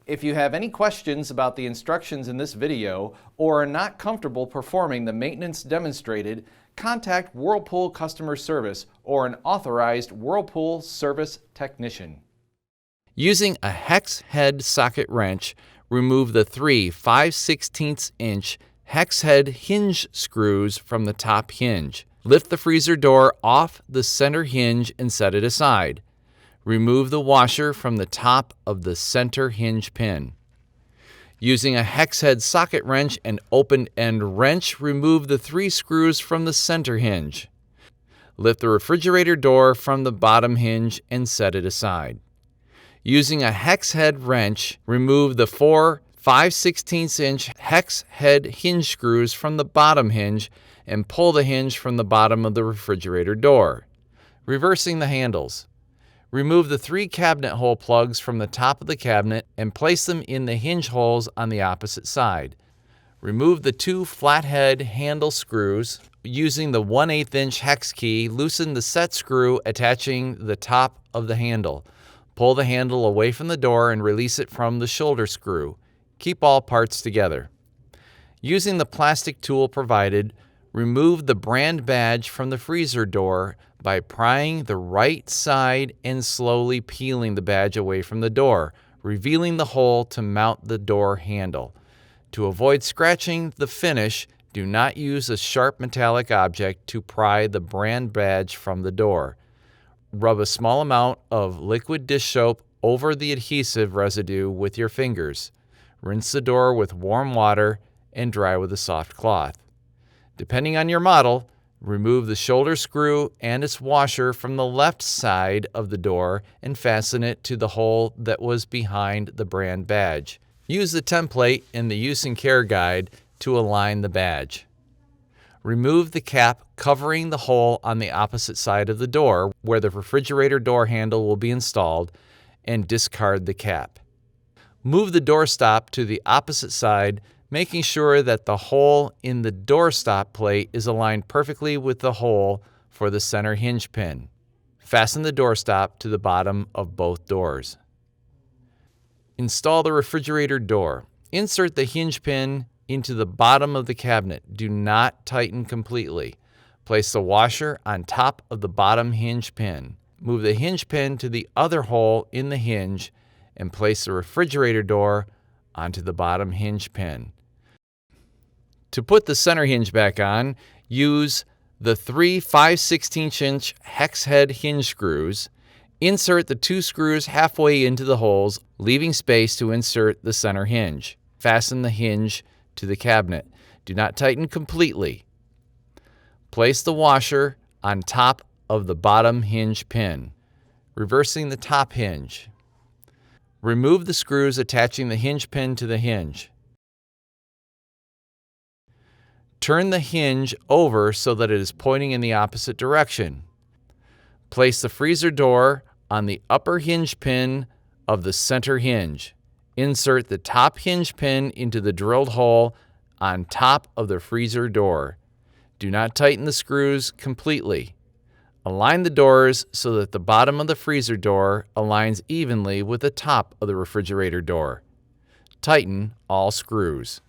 If you have any questions about the instructions in this video or are not comfortable performing the maintenance demonstrated, contact Whirlpool Customer Service or an authorized Whirlpool service technician. Using a hex head socket wrench, remove the three 5/16" hex head hinge screws from the top hinge. Lift the freezer door off the center hinge and set it aside. Remove the washer from the top of the center hinge pin. Using a hex head socket wrench and open-end wrench, remove the three screws from the center hinge. Lift the refrigerator door from the bottom hinge and set it aside. Using a hex head wrench, remove the four 5/16" hex head hinge screws from the bottom hinge and pull the hinge from the bottom of the refrigerator door. Reversing the handles. Remove the three cabinet hole plugs from the top of the cabinet and place them in the hinge holes on the opposite side. Remove the two flathead handle screws. Using the 1/8" hex key, loosen the set screw attaching the top of the handle. Pull the handle away from the door and release it from the shoulder screw. Keep all parts together. Using the plastic tool provided, remove the brand badge from the freezer door by prying the right side and slowly peeling the badge away from the door, revealing the hole to mount the door handle. To avoid scratching the finish, do not use a sharp metallic object to pry the brand badge from the door. Rub a small amount of liquid dish soap over the adhesive residue with your fingers. Rinse the door with warm water and dry with a soft cloth. Depending on your model, remove the shoulder screw and its washer from the left side of the door and fasten it to the hole that was behind the brand badge. Use the template in the use and care guide to align the badge. Remove the cap covering the hole on the opposite side of the door where the refrigerator door handle will be installed and discard the cap. Move the doorstop to the opposite side, making sure that the hole in the doorstop plate is aligned perfectly with the hole for the center hinge pin. Fasten the doorstop to the bottom of both doors. Install the refrigerator door. Insert the hinge pin into the bottom of the cabinet. Do not tighten completely. Place the washer on top of the bottom hinge pin. Move the hinge pin to the other hole in the hinge and place the refrigerator door onto the bottom hinge pin. To put the center hinge back on, use the three 5/16" hex head hinge screws. Insert the two screws halfway into the holes, leaving space to insert the center hinge. Fasten the hinge to the cabinet. Do not tighten completely. Place the washer on top of the bottom hinge pin. Reversing the top hinge. Remove the screws attaching the hinge pin to the hinge. Turn the hinge over so that it is pointing in the opposite direction. Place the freezer door on the upper hinge pin of the center hinge. Insert the top hinge pin into the drilled hole on top of the freezer door. Do not tighten the screws completely. Align the doors so that the bottom of the freezer door aligns evenly with the top of the refrigerator door. Tighten all screws.